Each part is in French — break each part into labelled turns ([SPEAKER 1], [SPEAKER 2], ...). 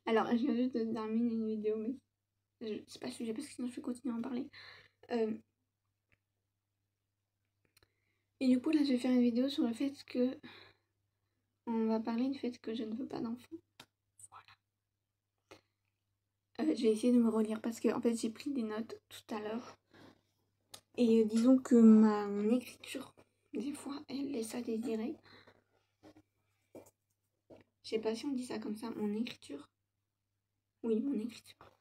[SPEAKER 1] Alors, je viens juste de terminer une vidéo, mais c'est pas le sujet parce que sinon je vais continuer à en parler. Et du coup, là, je vais faire une vidéo sur le fait que... On va parler du fait que je ne veux pas d'enfant. Voilà. Je vais essayer de me relire parce que, en fait, j'ai pris des notes tout à l'heure. Et disons que mon écriture, des fois, elle laisse à désirer. Je sais pas si on dit ça comme ça, mon écriture. Oui, mon écriture.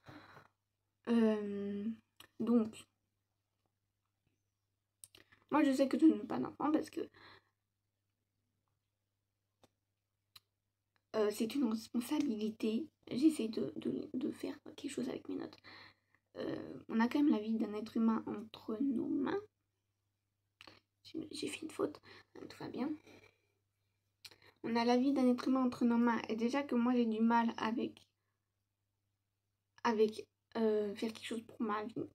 [SPEAKER 1] Donc, moi, je sais que je ne veux pas d'enfant parce que c'est une responsabilité. J'essaie de faire quelque chose avec mes notes. On a quand même la vie d'un être humain entre nos mains. J'ai fait une faute, tout va bien. On a la vie d'un être humain entre nos mains. Et déjà que moi j'ai du mal avec faire quelque chose pour ma vie.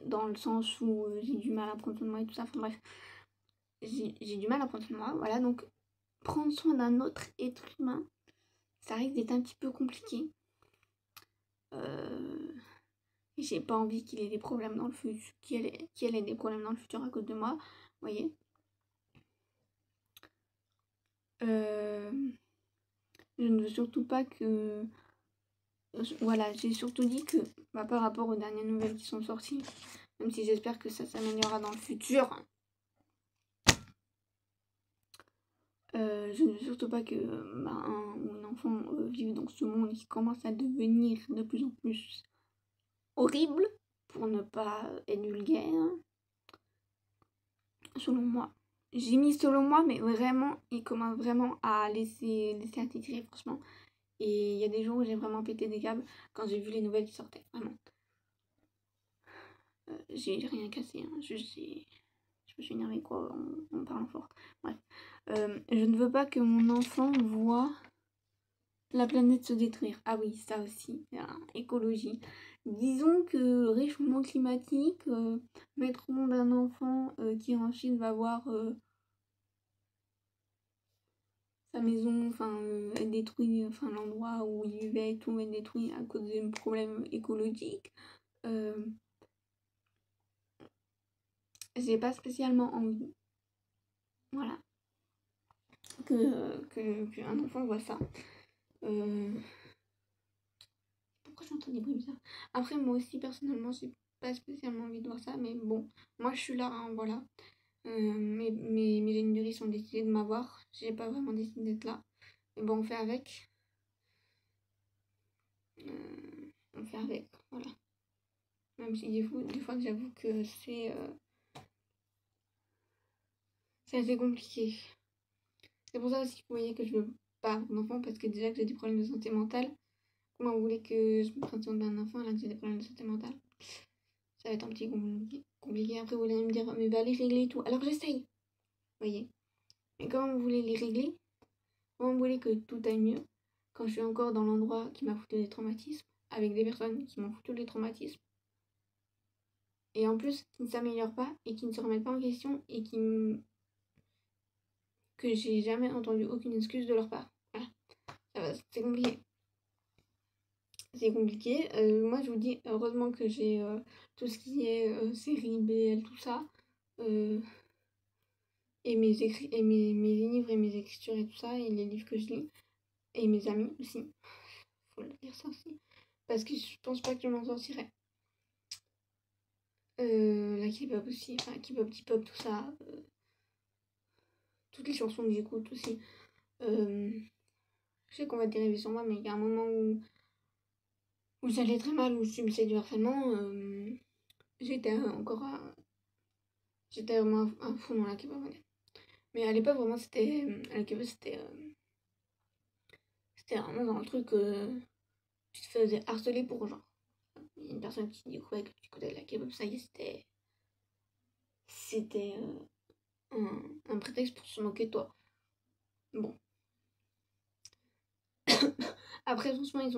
[SPEAKER 1] Dans le sens où j'ai du mal à prendre soin de moi et tout ça. Enfin bref. J'ai du mal à prendre soin de moi. Voilà, donc prendre soin d'un autre être humain, ça risque d'être un petit peu compliqué. J'ai pas envie qu'il ait des problèmes dans le futur, qu'il ait des problèmes dans le futur à cause de moi, vous voyez. Je ne veux surtout pas que... Voilà, j'ai surtout dit que par rapport aux dernières nouvelles qui sont sorties, même si j'espère que ça s'améliorera dans le futur, je ne veux surtout pas que un ou un enfant vive dans ce monde qui commence à devenir de plus en plus horrible, pour ne pas être vulgaire, selon moi. J'ai mis selon moi, mais vraiment, il commence vraiment à laisser à désirer, franchement. Et il y a des jours où j'ai vraiment pété des câbles quand j'ai vu les nouvelles qui sortaient, vraiment. J'ai rien cassé, hein. Je me suis énervée quoi en parlant fort. Bref. Je ne veux pas que mon enfant voit la planète se détruire. Ah oui, ça aussi, écologie. Disons que réchauffement climatique, mettre au monde un enfant qui en Chine va voir sa maison, être détruit, l'endroit où il vivait et tout être détruit à cause des problèmes écologiques. J'ai pas spécialement envie. Voilà. Qu'un enfant voit ça. Pourquoi j'entends des bruits bizarres? Après, moi aussi, personnellement, j'ai pas spécialement envie de voir ça, mais bon, moi je suis là, hein, voilà. Mes génériques ont décidé de m'avoir. J'ai pas vraiment décidé d'être là. Mais bon, on fait avec. On fait avec, voilà. Même si des fois j'avoue que c'est assez compliqué. C'est pour ça aussi que vous voyez que je veux pas avoir d'enfant, parce que déjà que j'ai des problèmes de santé mentale. Comment vous voulez que je me prenne soin d'un enfant là que j'ai des problèmes de santé mentale? Ça va être un petit compliqué. Après, vous allez me dire, mais va les régler et tout. Alors j'essaye, vous voyez. Mais comment vous voulez les régler? Comment vous voulez que tout aille mieux quand je suis encore dans l'endroit qui m'a foutu des traumatismes, avec des personnes qui m'ont foutu des traumatismes, et en plus qui ne s'améliorent pas et qui ne se remettent pas en question et que j'ai jamais entendu aucune excuse de leur part. Voilà. C'est compliqué. C'est compliqué. Moi, je vous dis, heureusement que j'ai tout ce qui est série BL, tout ça. Et mes livres et mes écritures et tout ça, et les livres que je lis. Et mes amis aussi. Faut le dire ça aussi. Parce que je pense pas que je m'en sortirais. La K-pop aussi, K-pop, T-pop, tout ça. Toutes les chansons que j'écoute aussi. Je sais qu'on va dériver sur moi, mais il y a un moment où j'allais très mal, où je subissais du harcèlement. J'étais vraiment à fond dans la K-pop. Mais à l'époque, vraiment, la K-pop, c'était vraiment dans le truc, tu te faisais harceler pour genre. Il y a une personne qui dit ouais, que tu connais la K-pop, ça y est, c'était un prétexte pour se moquer de toi. Bon. Après, franchement,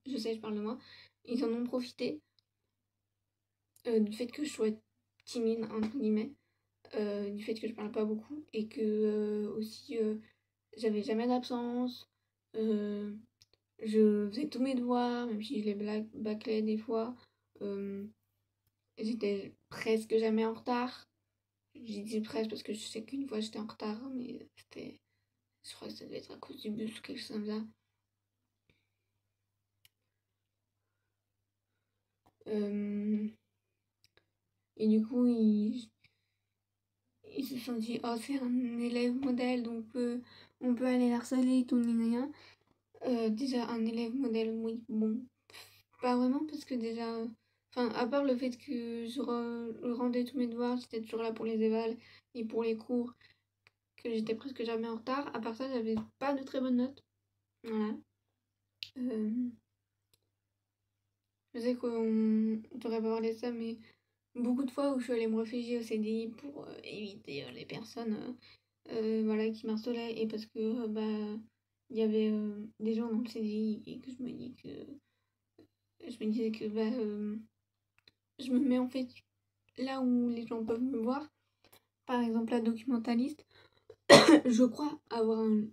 [SPEAKER 1] je sais, je parle de moi, ils en ont profité du fait que je sois timide, entre guillemets, du fait que je parle pas beaucoup, et que aussi, j'avais jamais d'absence, je faisais tous mes devoirs, même si je les bâclais des fois. J'étais presque jamais en retard. J'ai dit presque parce que je sais qu'une fois j'étais en retard, mais c'était. Je crois que ça devait être à cause du bus ou quelque chose comme ça. Et du coup, ils se sont dit, oh, c'est un élève modèle, donc on peut aller l'harceler, tout, ni. Déjà, un élève modèle, oui, bon, pas vraiment, parce que déjà, enfin, à part le fait que je rendais tous mes devoirs, j'étais toujours là pour les évals et pour les cours, que j'étais presque jamais en retard. À part ça, j'avais pas de très bonnes notes. Voilà. Euh, je sais qu'on devrait pas parler de ça, mais beaucoup de fois où je suis allée me réfugier au CDI pour éviter les personnes voilà, qui m'harcelaient, et parce que bah il y avait des gens dans le CDI et que je me disais que bah je me mets en fait là où les gens peuvent me voir. Par exemple, la documentaliste, je crois avoir un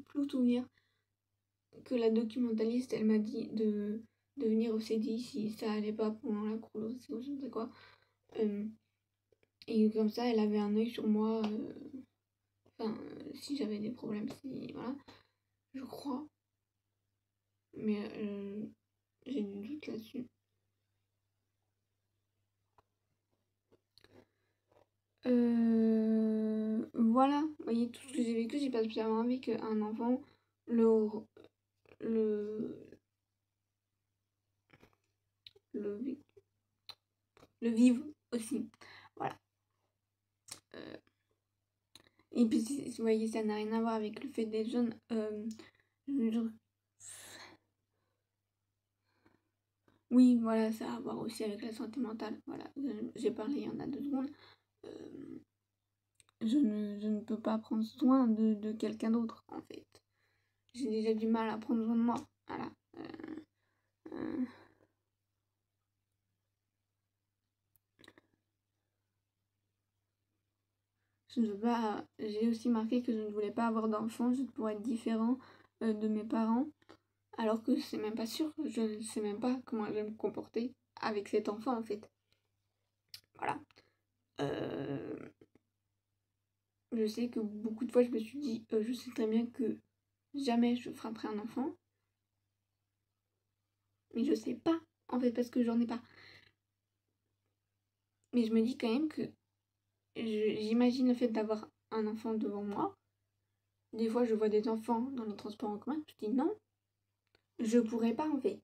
[SPEAKER 1] flou souvenir que la documentaliste, elle m'a dit de venir au CDI si ça allait pas pendant la cour ou je ne sais quoi. Et comme ça, elle avait un œil sur moi. Enfin, si j'avais des problèmes, si. Voilà. Je crois. Mais j'ai du doute là-dessus. Voilà. Vous voyez, tout ce que j'ai vécu, j'ai pas spécialement envie qu'un enfant le, le, le, le vive aussi. Voilà. Et puis, vous voyez, ça n'a rien à voir avec le fait d'être jeune. Oui, voilà, ça a à voir aussi avec la santé mentale. Voilà, j'ai parlé il y en a 2 secondes. Je ne peux pas prendre soin de quelqu'un d'autre, en fait. J'ai déjà du mal à prendre soin de moi. Voilà. Euh, je ne veux pas. J'ai aussi marqué que je ne voulais pas avoir d'enfant juste pour être différent de mes parents. Alors que c'est même pas sûr. Je ne sais même pas comment je vais me comporter avec cet enfant, en fait. Voilà. Je sais que beaucoup de fois, je me suis dit, je sais très bien que jamais je frapperai un enfant. Mais je sais pas, en fait, parce que j'en ai pas. Mais je me dis quand même que j'imagine le fait d'avoir un enfant devant moi. Des fois, je vois des enfants dans les transports en commun. Je dis non, je pourrais pas, en fait.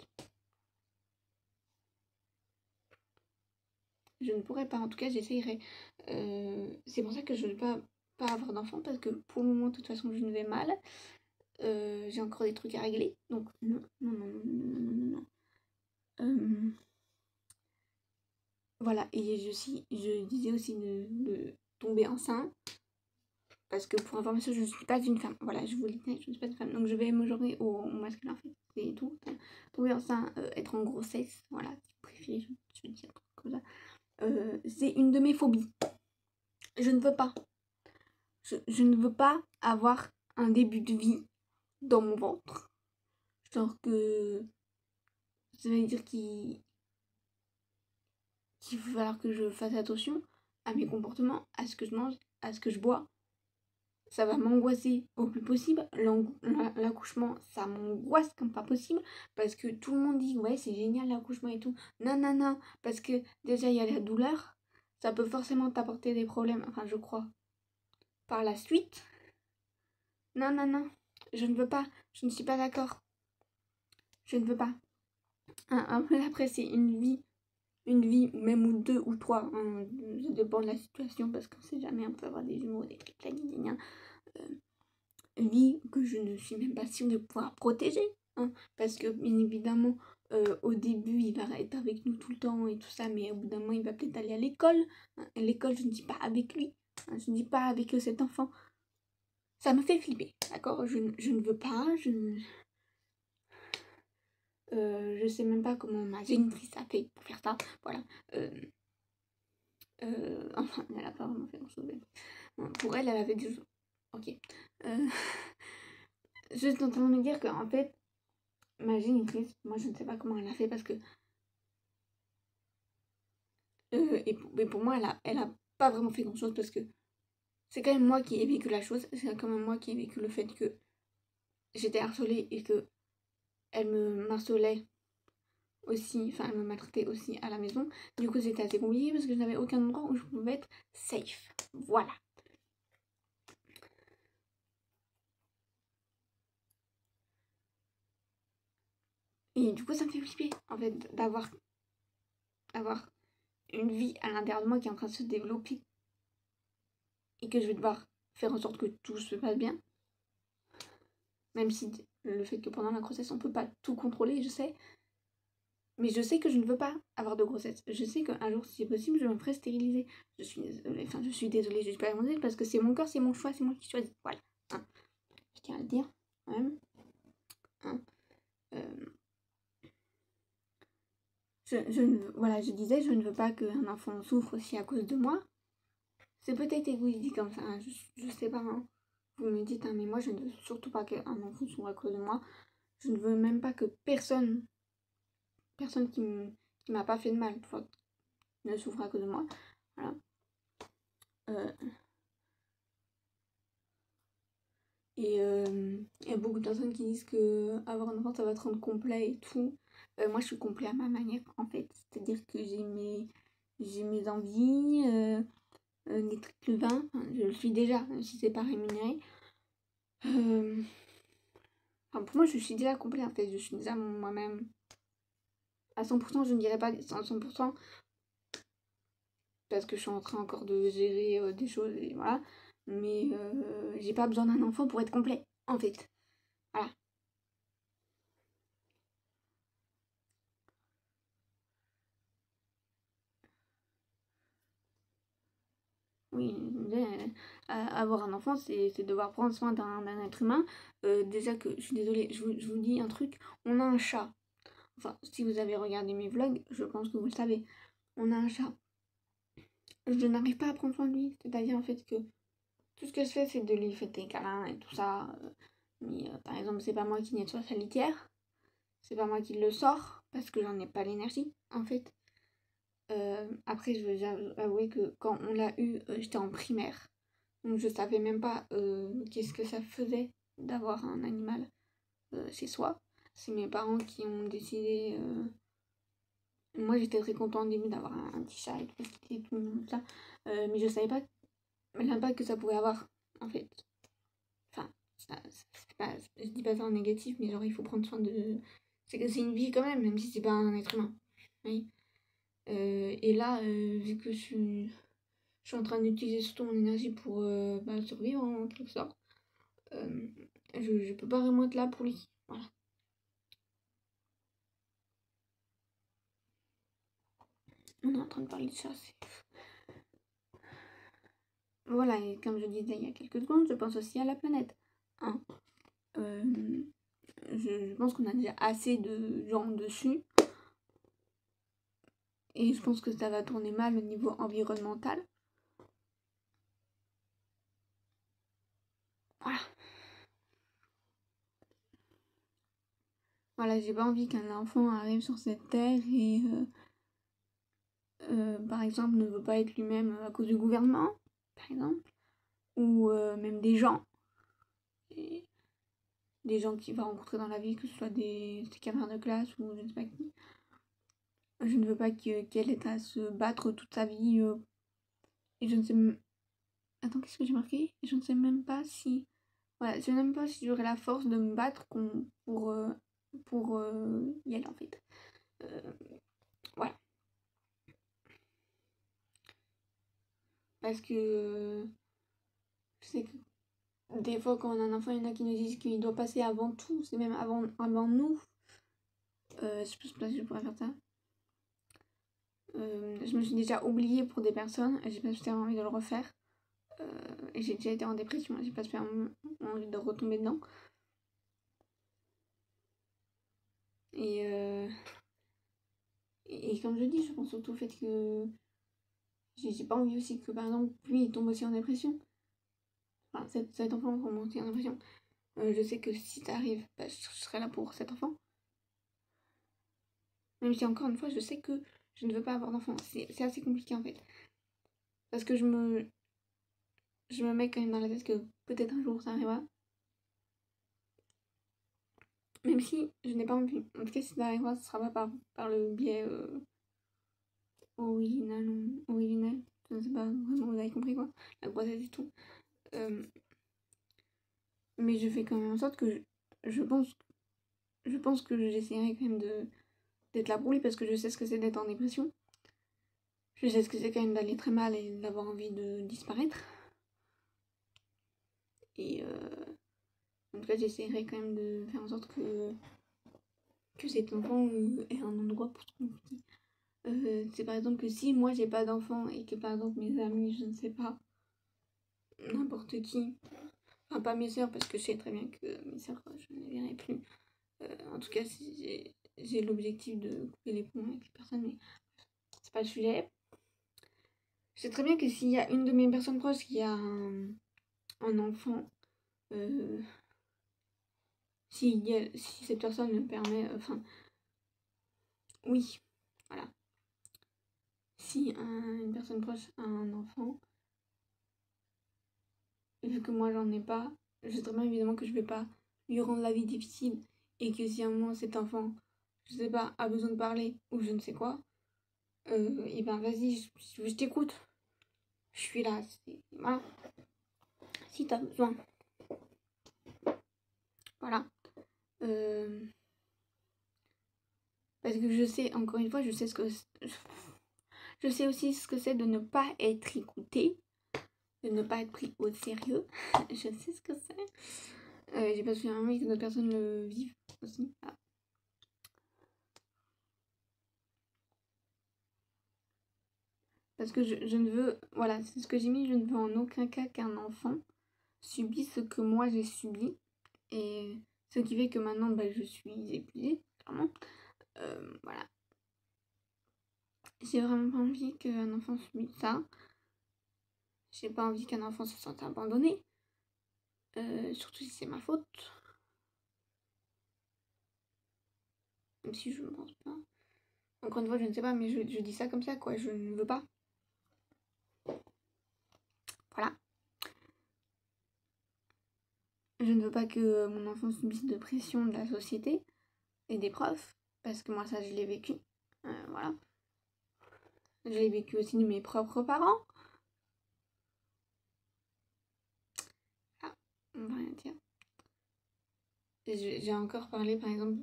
[SPEAKER 1] Je ne pourrais pas. En tout cas, j'essayerai. C'est pour ça que je ne veux pas avoir d'enfant, parce que pour le moment, de toute façon, je ne vais mal. J'ai encore des trucs à régler. Donc, non, non, non, non, non, non, non, non. Voilà, et je disais aussi de tomber enceinte, parce que pour information, je ne suis pas une femme. Voilà, je vous le dis, je ne suis pas une femme. Donc je vais me joindre au masculin, en fait, et tout. Tomber enceinte, être en grossesse, voilà, si vous préférez, je dis un truc comme ça. C'est une de mes phobies. Je ne veux pas. Je ne veux pas avoir un début de vie dans mon ventre. Genre que ça veut dire qu'il va falloir que je fasse attention à mes comportements, à ce que je mange, à ce que je bois. Ça va m'angoisser au plus possible. L'accouchement, ça m'angoisse comme pas possible. Parce que tout le monde dit, ouais, c'est génial l'accouchement et tout. Non, non, non. Parce que déjà, il y a la douleur. Ça peut forcément t'apporter des problèmes. Enfin, je crois. Par la suite. Non, non, non. Je ne veux pas. Je ne suis pas d'accord. Je ne veux pas. Après, c'est une vie, même ou 2 ou 3, hein, ça dépend de la situation, parce qu'on sait jamais, on peut avoir des jumeaux, des triplets, vie que je ne suis même pas sûre de pouvoir protéger, hein, parce que bien évidemment, au début, il va être avec nous tout le temps et tout ça, mais au bout d'un moment, il va peut-être aller à l'école, hein. L'école, je ne dis pas avec lui, hein, je ne dis pas avec cet enfant. Ça me fait flipper, d'accord, je ne veux pas, je sais même pas comment ma génitrice a fait pour faire ça, voilà. Enfin, elle a pas vraiment fait grand-chose. Bon, pour elle, elle avait des... Ok. Juste en train de me dire qu'en fait, ma génitrice, moi je ne sais pas comment elle a fait parce que et pour moi elle a pas vraiment fait grand chose parce que c'est quand même moi qui ai vécu la chose, c'est quand même moi qui ai vécu le fait que j'étais harcelée et que elle me harcelait aussi, enfin elle me maltraitait aussi à la maison. Du coup c'était assez compliqué parce que je n'avais aucun endroit où je pouvais être safe. Voilà. Et du coup ça me fait flipper en fait d'avoir une vie à l'intérieur de moi qui est en train de se développer et que je vais devoir faire en sorte que tout se passe bien. Même si le fait que pendant la grossesse on peut pas tout contrôler, je sais. Mais je sais que je ne veux pas avoir de grossesse. Je sais qu'un jour, si c'est possible, je me ferai stériliser. Je suis désolée, je suis pas dire parce que c'est mon corps, c'est mon choix, c'est moi qui choisis. Voilà. Hein. Je tiens à le dire, quand même. Hein. Euh, voilà, je disais, je ne veux pas qu'un enfant souffre aussi à cause de moi. C'est peut-être égoïste comme ça, hein, je sais pas. Hein. Vous me dites, hein, mais moi, je ne veux surtout pas qu'un enfant souffre à cause de moi. Je ne veux même pas que personne qui m'a pas fait de mal, ne souffre à cause de moi. Voilà. Euh, Et il y a beaucoup de personnes qui disent que avoir un enfant, ça va te rendre complet et tout. Moi, je suis complet à ma manière, en fait. C'est-à-dire que j'ai mes envies, des trucs le vin. Enfin, je le suis déjà, même si c'est pas rémunéré. Euh, enfin, pour moi, je suis déjà complet, en fait. Je suis déjà moi-même. À 100%, je ne dirais pas à 100%, parce que je suis en train encore de gérer des choses, et voilà. Mais j'ai pas besoin d'un enfant pour être complet, en fait. Voilà. Oui, avoir un enfant, c'est devoir prendre soin d'un être humain. Déjà que, je suis désolée, je vous dis un truc, on a un chat. Enfin, si vous avez regardé mes vlogs, je pense que vous le savez. On a un chat. Je n'arrive pas à prendre soin de lui. C'est-à-dire en fait que tout ce que je fais, c'est de lui faire des câlins et tout ça. Mais par exemple, c'est pas moi qui nettoie sa litière. C'est pas moi qui le sors parce que j'en ai pas l'énergie, en fait. Après, je veux avouer que quand on l'a eu, j'étais en primaire. Donc je savais même pas qu'est-ce que ça faisait d'avoir un animal chez soi. C'est mes parents qui ont décidé. Moi j'étais très contente au début d'avoir un petit chat et tout, et tout ça. Mais je savais pas l'impact que ça pouvait avoir en fait. Enfin, je dis pas ça en négatif, mais genre il faut prendre soin de. C'est que c'est une vie quand même si c'est pas un être humain. Oui. Et là, vu que je suis en train d'utiliser surtout mon énergie pour survivre en quelque sorte. Euh, je peux pas vraiment être là pour lui. Voilà. On est en train de parler de ça. Voilà, et comme je disais il y a quelques secondes, je pense aussi à la planète. Hein. Euh, je pense qu'on a déjà assez de gens dessus. Et je pense que ça va tourner mal au niveau environnemental. Voilà. Voilà, j'ai pas envie qu'un enfant arrive sur cette terre et, par exemple, ne veut pas être lui-même à cause du gouvernement, par exemple, ou même des gens. Et des gens qu'il va rencontrer dans la vie, que ce soit ses camarades de classe ou je ne sais pas qui. Je ne veux pas qu'elle ait à se battre toute sa vie. Et je ne sais même... Attends, qu'est-ce que j'ai marqué? Je ne sais même pas si... Voilà, je ne sais même pas si j'aurai la force de me battre pour Yel, en fait. Euh, voilà. Parce que je sais que des fois, quand on a un enfant, il y en a qui nous disent qu'il doit passer avant tout. C'est même avant nous. Je sais pas si je pourrais faire ça. Je me suis déjà oubliée pour des personnes. Et j'ai pas spécialement envie de le refaire. Et j'ai déjà été en dépression. J'ai pas spécialement envie de retomber dedans. Et, et comme je dis, je pense surtout au fait que j'ai pas envie aussi que par exemple lui il tombe aussi en dépression. Enfin, cet enfant tombe aussi en dépression. Je sais que si ça arrive, je serai là pour cet enfant. Même si encore une fois, je sais que je ne veux pas avoir d'enfant. C'est assez compliqué en fait. Parce que je me mets quand même dans la tête que peut-être un jour ça arrivera. Même si je n'ai pas envie. En tout cas, si ça arrivera, ce sera pas par le biais original. Je ne sais pas vraiment, vous avez compris quoi. La grossesse et tout. Mais je fais quand même en sorte que je pense que j'essaierai quand même d'être là pour lui parce que je sais ce que c'est d'être en dépression. Je sais ce que c'est quand même d'aller très mal et d'avoir envie de disparaître. Et en tout cas, j'essaierai quand même de faire en sorte que cet enfant ait un endroit pour se confier. C'est par exemple que si moi j'ai pas d'enfant et que par exemple mes amis, je ne sais pas, n'importe qui, enfin pas mes soeurs parce que je sais très bien que mes soeurs je ne les verrai plus. En tout cas, si j'ai l'objectif de couper les ponts avec les personnes, mais c'est pas le sujet. Je sais très bien que s'il y a une de mes personnes proches qui a un enfant, si cette personne me permet, enfin, oui, voilà. Si une personne proche a un enfant, vu que moi j'en ai pas, je sais très bien évidemment que je vais pas lui rendre la vie difficile et que si à un moment cet enfant, je sais pas, a besoin de parler ou je ne sais quoi, et ben vas-y, je t'écoute. Je suis là, voilà. Si t'as besoin. Voilà. Parce que je sais, encore une fois, je sais je sais aussi ce que c'est de ne pas être écouté, de ne pas être pris au sérieux. Je sais ce que c'est. J'ai pas souvenir que d'autres personnes le vivent aussi. Ah. Parce que je ne veux, voilà, c'est ce que j'ai mis, je ne veux en aucun cas qu'un enfant subisse ce que moi j'ai subi. Et ce qui fait que maintenant, bah, je suis épuisée, clairement. Voilà. J'ai vraiment pas envie qu'un enfant subisse ça. J'ai pas envie qu'un enfant se sente abandonné. Surtout si c'est ma faute. Même si je ne pense pas. Encore une fois, je ne sais pas, mais je dis ça comme ça, quoi. Je ne veux pas. Voilà. Je ne veux pas que mon enfant subisse de pression de la société et des profs. Parce que moi, ça, je l'ai vécu. Voilà. Je l'ai vécu aussi de mes propres parents. Ah, on va rien dire. J'ai encore parlé, par exemple.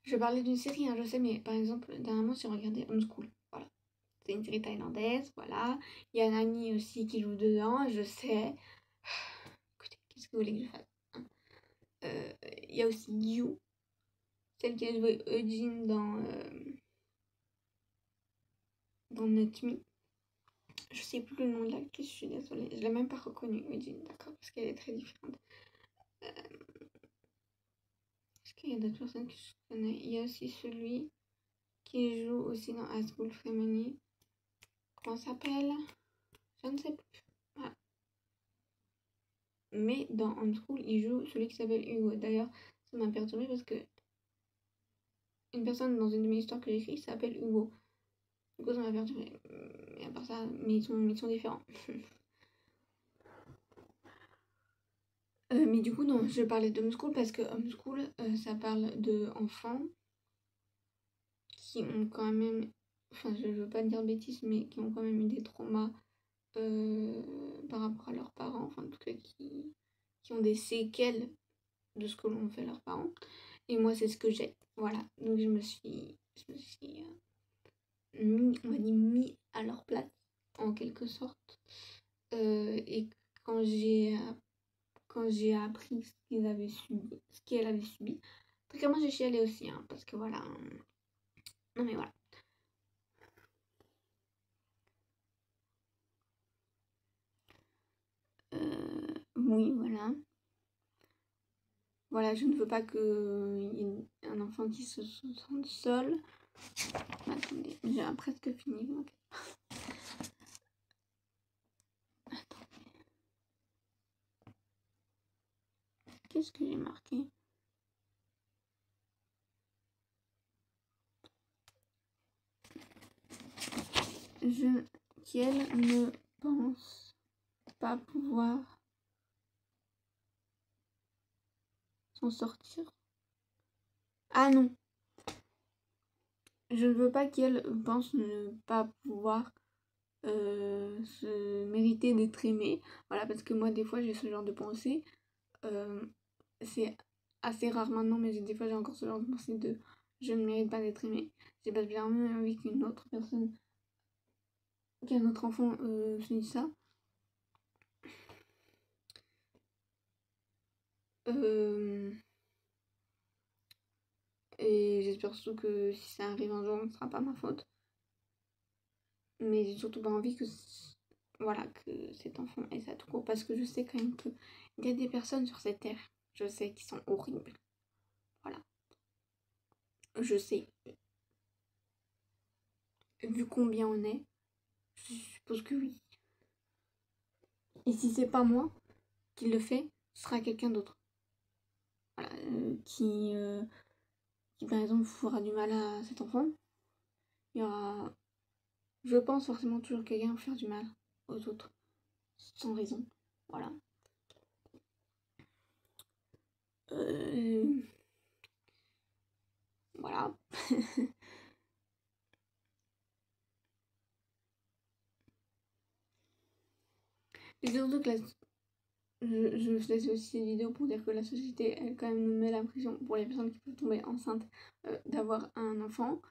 [SPEAKER 1] Je parlais d'une série, hein, je sais, mais par exemple, dernièrement, j'ai regardé Homeschool. Voilà. C'est une série thaïlandaise, voilà. Il y a Nani aussi qui joue dedans, je sais. Écoutez, qu'est-ce que vous voulez que je fasse, hein. Il y a aussi Yu, celle qui a joué Eugene dans Not Me. Je sais plus le nom de l'actrice, je suis désolée. Je l'ai même pas reconnue, Eugene, d'accord, parce qu'elle est très différente. Est-ce qu'il y a d'autres personnes que je connais? Il y a aussi celui qui joue aussi dans High School Family. Comment ça s'appelle? Je ne sais plus. Voilà. Mais dans Homeschool, il joue celui qui s'appelle Hugo. D'ailleurs, ça m'a perturbée parce que une personne dans une de mes histoires que j'écris s'appelle Hugo. Du coup, ça m'a perturbée. Mais à part ça, mais ils sont différents. Mais du coup, non, je parlais d'Homeschool parce que Homeschool, ça parle de enfants qui ont quand même, enfin, je veux pas dire de bêtises, mais qui ont quand même eu des traumas par rapport à leurs parents, enfin, en tout cas, qui ont des séquelles de ce que l'on fait leurs parents. Et moi, c'est ce que j'ai. Voilà. Donc, je me suis mis, on va dire, mis à leur place, en quelque sorte. Et quand j'ai appris ce qu'elle avait subi, très clairement, j'ai chialé aussi, hein, parce que voilà. Non, mais voilà. Oui, voilà. Voilà, je ne veux pas qu'il y ait un enfant qui se sente seul. Attendez, j'ai presque fini. Okay. Qu'est-ce que j'ai marqué? qu'elle ne pense pas pouvoir s'en sortir. Ah non. Je ne veux pas qu'elle pense ne pas pouvoir se mériter d'être aimée. Voilà, parce que moi, des fois, j'ai ce genre de pensée. C'est assez rare maintenant, mais des fois, j'ai encore ce genre de pensée de je ne mérite pas d'être aimée. J'ai pas bien envie qu'une autre personne, qu'un autre enfant se dise ça. Et j'espère surtout que si ça arrive un jour, ce ne sera pas ma faute. Mais j'ai surtout pas envie que, voilà, que cet enfant ait ça tout court. Parce que je sais quand même qu'il y a des personnes sur cette terre, je sais, qui sont horribles. Voilà. Je sais. Vu combien on est, je suppose que oui. Et si c'est pas moi qui le fait, ce sera quelqu'un d'autre. Voilà, qui par exemple fera du mal à cet enfant. Il y aura, je pense, forcément toujours quelqu'un pour faire du mal aux autres, sans raison. Voilà. Voilà. Et surtout que je faisais aussi cette vidéo pour dire que la société, elle, quand même, nous met la pression pour les personnes qui peuvent tomber enceintes d'avoir un enfant.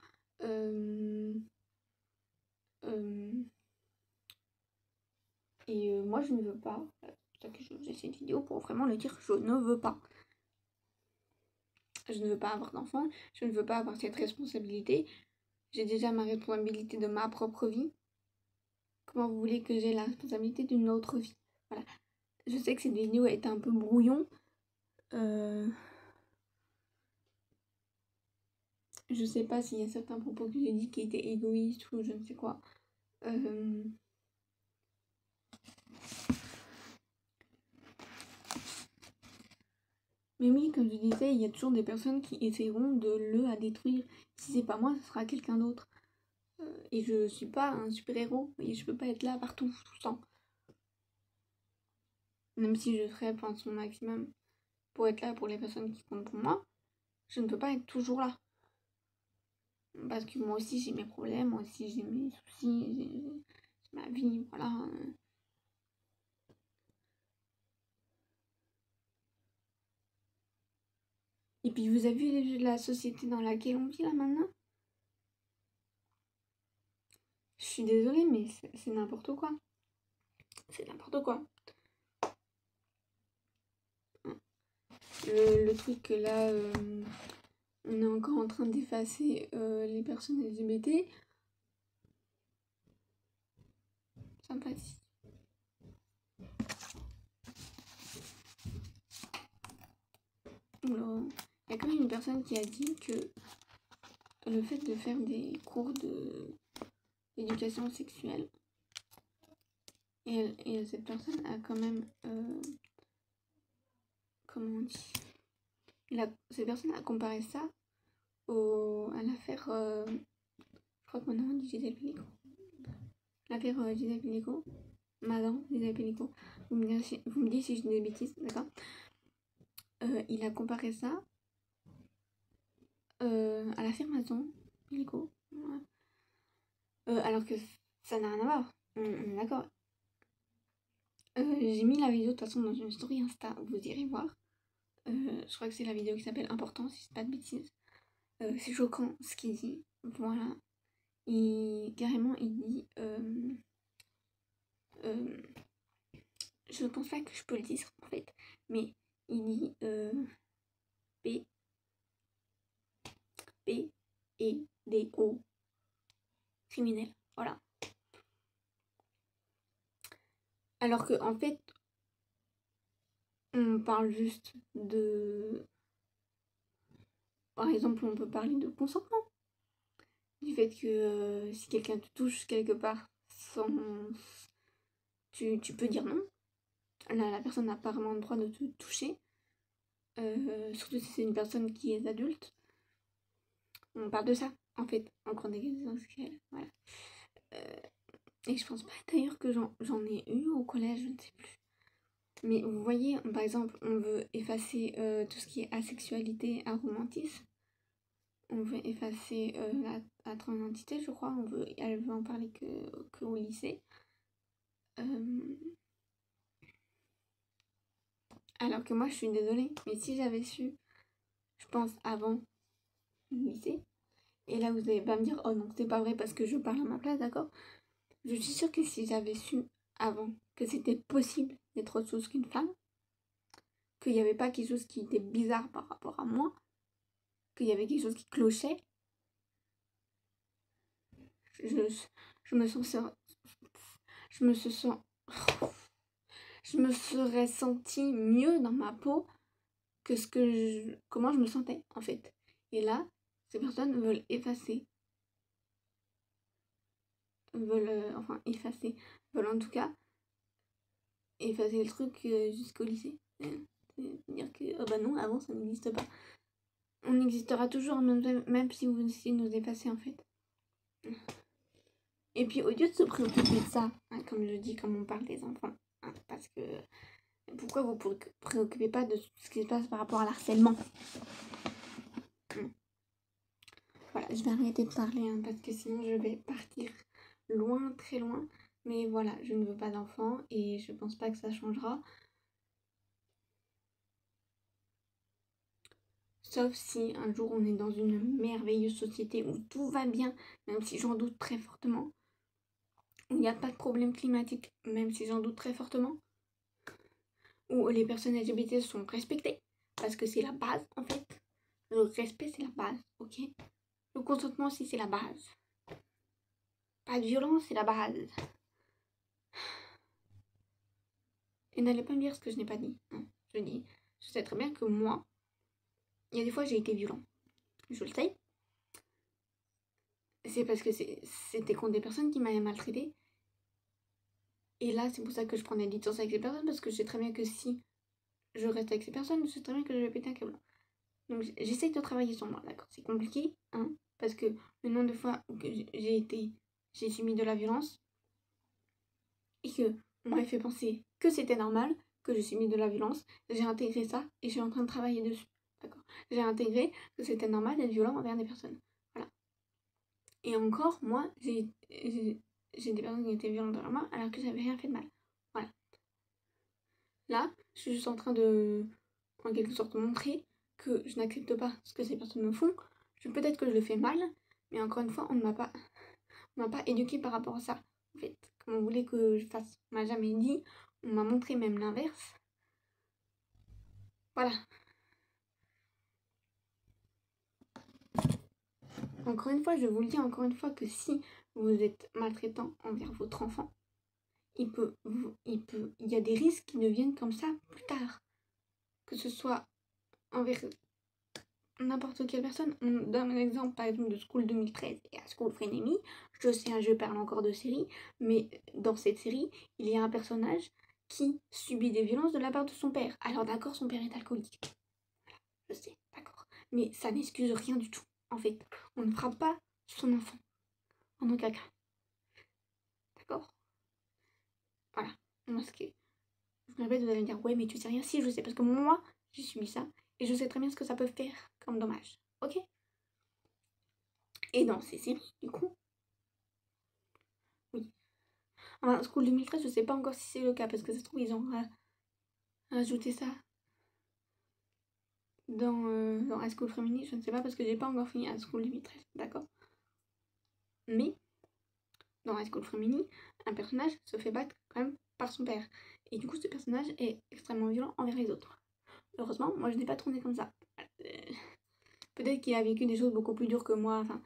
[SPEAKER 1] Et moi, je ne veux pas. C'est pour ça que je faisais cette vidéo pour vraiment le dire, je ne veux pas. Je ne veux pas avoir d'enfant, je ne veux pas avoir cette responsabilité. J'ai déjà ma responsabilité de ma propre vie. Comment vous voulez que j'ai la responsabilité d'une autre vie? Voilà. Je sais que cette vidéo est un peu brouillon. Je sais pas s'il y a certains propos que j'ai dit qui étaient égoïstes ou je ne sais quoi. Mais oui, comme je disais, il y a toujours des personnes qui essaieront de le détruire. Si c'est pas moi, ce sera quelqu'un d'autre. Et je suis pas un super-héros et je peux pas être là partout, tout le temps. Même si je ferais son maximum pour être là pour les personnes qui comptent pour moi, je ne peux pas être toujours là. Parce que moi aussi j'ai mes problèmes, moi aussi j'ai mes soucis, j'ai ma vie, voilà. Et puis vous avez vu la société dans laquelle on vit là maintenant? Je suis désolée, mais c'est n'importe quoi. C'est n'importe quoi. Le truc que là, on est encore en train d'effacer les personnes LGBT. Sympathie. Alors, il y a quand même une personne qui a dit que le fait de faire des cours d'éducation sexuelle, et cette personne a quand même, comment on dit, cette personne a comparé ça à l'affaire, je crois que maintenant on dit Gisèle Pelicot. L'affaire Gisèle Pelicot, Madame Gisèle Pelicot. Vous me dites si je dis des bêtises, d'accord? Il a comparé ça à l'affaire Maison Pelicot. Alors que ça n'a rien à voir. On est d'accord. J'ai mis la vidéo de toute façon dans une story Insta, vous irez voir. Je crois que c'est la vidéo qui s'appelle Important, si c'est pas de bêtises. C'est choquant ce qu'il dit. Voilà. Et carrément, il dit. Je pense pas que je peux le dire en fait, mais il dit P-E-D-O criminel. Voilà. Alors que en fait, on parle juste de. Par exemple, on peut parler de consentement. Du fait que si quelqu'un te touche quelque part sans. Tu peux dire non. La personne n'a pas vraiment le droit de te toucher. Surtout si c'est une personne qui est adulte. On parle de ça, en fait, en cours d'éducation sexuelle. Voilà. Et je pense pas d'ailleurs que j'en ai eu au collège, je ne sais plus. Mais vous voyez, par exemple, on veut effacer tout ce qui est asexualité, aromantisme. On veut effacer la transidentité, je crois. Elle veut en parler que au lycée. Alors que moi, je suis désolée. Mais si j'avais su, je pense, avant le lycée, et là, vous allez pas me dire, oh non, c'est pas vrai parce que je parle à ma place, d'accord? Je suis sûre que si j'avais su avant que c'était possible d'être autre chose qu'une femme, qu'il n'y avait pas quelque chose qui était bizarre par rapport à moi, qu'il y avait quelque chose qui clochait, je me sens... Je me sens... Je me serais sentie mieux dans ma peau que comment je me sentais, en fait. Et là, ces personnes veulent effacer. Veulent en tout cas effacer le truc jusqu'au lycée. Dire que, oh bah non, avant ça n'existe pas. On existera toujours, même si vous essayez de nous effacer, en fait. Et puis, au lieu de se préoccuper de ça, hein, comme je dis, comme on parle des enfants, hein, parce que pourquoi vous ne préoccupez pas de ce qui se passe par rapport à l'harcèlement? Voilà, je vais arrêter de parler, hein, parce que sinon je vais partir loin, très loin. Mais voilà, je ne veux pas d'enfants et je pense pas que ça changera. Sauf si un jour on est dans une merveilleuse société où tout va bien, même si j'en doute très fortement. Où il n'y a pas de problème climatique, même si j'en doute très fortement. Où les personnes LGBT sont respectées, parce que c'est la base en fait. Le respect c'est la base, ok? Le consentement aussi c'est la base. Pas de violence, c'est la base. Et n'allez pas me dire ce que je n'ai pas dit. Non, je sais très bien que moi, il y a des fois j'ai été violent. Je le sais. C'est parce que c'était contre des personnes qui m'avaient maltraité. Et là, c'est pour ça que je prends des distances avec ces personnes, parce que je sais très bien que si je reste avec ces personnes, je sais très bien que je vais péter un câble. Donc j'essaye de travailler sur moi, d'accord? C'est compliqué, hein, parce que le nombre de fois que j'ai subi de la violence, et que on m'avait fait penser que c'était normal, que je subi de la violence, j'ai intégré ça et je suis en train de travailler dessus, d'accord? J'ai intégré que c'était normal d'être violent envers des personnes, voilà. Et encore, moi, j'ai des personnes qui étaient violentes envers moi alors que j'avais rien fait de mal, voilà. Là, je suis juste en train de, en quelque sorte, montrer que je n'accepte pas ce que ces personnes me font. Peut-être que je le fais mal, mais encore une fois, on ne m'a pas éduqué par rapport à ça. En fait, comme on voulait que je fasse, on m'a jamais dit, on m'a montré même l'inverse. Voilà. Encore une fois, je vous le dis encore une fois que si vous êtes maltraitant envers votre enfant, il y a des risques qui deviennent comme ça plus tard. Que ce soit envers n'importe quelle personne. On donne un exemple par exemple de School 2013 et à School Frenemy. Je sais, je parle encore de série, mais dans cette série, il y a un personnage qui subit des violences de la part de son père. Alors d'accord, son père est alcoolique. Je sais, d'accord. Mais ça n'excuse rien du tout. En fait, on ne frappe pas son enfant. En aucun cas. D'accord? Voilà. Parce que, je me répète, vous allez me dire, ouais, mais tu sais rien. Si, je sais, parce que moi, j'ai subi ça. Et je sais très bien ce que ça peut faire comme dommage. Ok? Et dans ces séries, du coup, oui. Enfin, School 2013, je sais pas encore si c'est le cas, parce que ça se trouve, ils ont rajouté ça dans High School Frenemy. Je ne sais pas, parce que j'ai pas encore fini High School 2013, d'accord? Mais, dans High School Frenemy, un personnage se fait battre quand même par son père. Et du coup, ce personnage est extrêmement violent envers les autres. Heureusement, moi, je n'ai pas tourné comme ça. Peut-être qu'il a vécu des choses beaucoup plus dures que moi. Enfin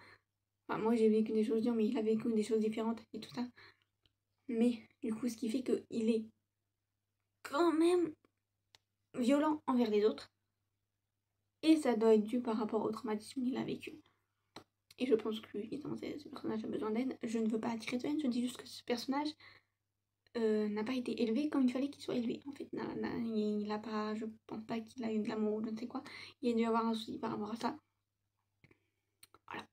[SPEAKER 1] moi, j'ai vécu des choses dures, mais il a vécu des choses différentes et tout ça. Mais, du coup, ce qui fait qu'il est quand même violent envers les autres. Et ça doit être dû par rapport au traumatisme qu'il a vécu. Et je pense que, évidemment, ce personnage a besoin d'aide. Je ne veux pas attirer de haine, je dis juste que ce personnage n'a pas été élevé comme il fallait qu'il soit élevé. En fait, il a pas, je pense pas qu'il a eu de l'amour ou je ne sais quoi. Il a dû avoir un souci par rapport à ça. Voilà.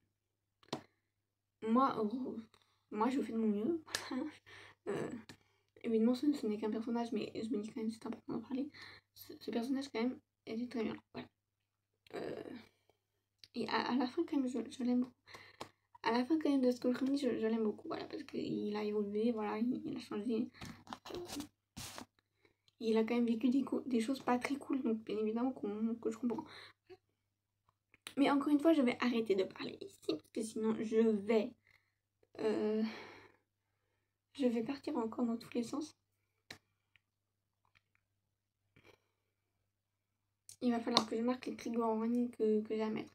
[SPEAKER 1] Moi, moi je fais de mon mieux. Évidemment ce n'est qu'un personnage, mais je me dis quand même c'est important d'en parler. Ce personnage quand même était très bien. Voilà. Et à la fin quand même je l'aime beaucoup. À la fin quand même de Skull Candy je l'aime beaucoup, voilà, parce qu'il a évolué, voilà, il a changé. Il a quand même vécu des choses pas très cool, donc bien évidemment que je comprends. Mais encore une fois, je vais arrêter de parler ici, parce que sinon je vais partir encore dans tous les sens. Il va falloir que je marque les trigger warnings que j'ai à mettre.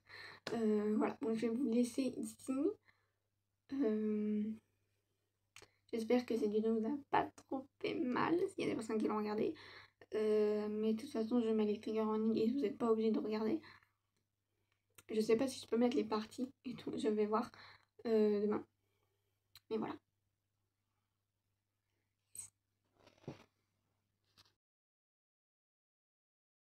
[SPEAKER 1] Voilà, donc je vais vous laisser ici. J'espère que cette vidéo vous a pas trop fait mal, s'il y a des personnes qui l'ont regardé. Mais de toute façon, je mets les trigger warnings et vous n'êtes pas obligé de regarder. Je sais pas si je peux mettre les parties et tout, je vais voir demain. Mais voilà.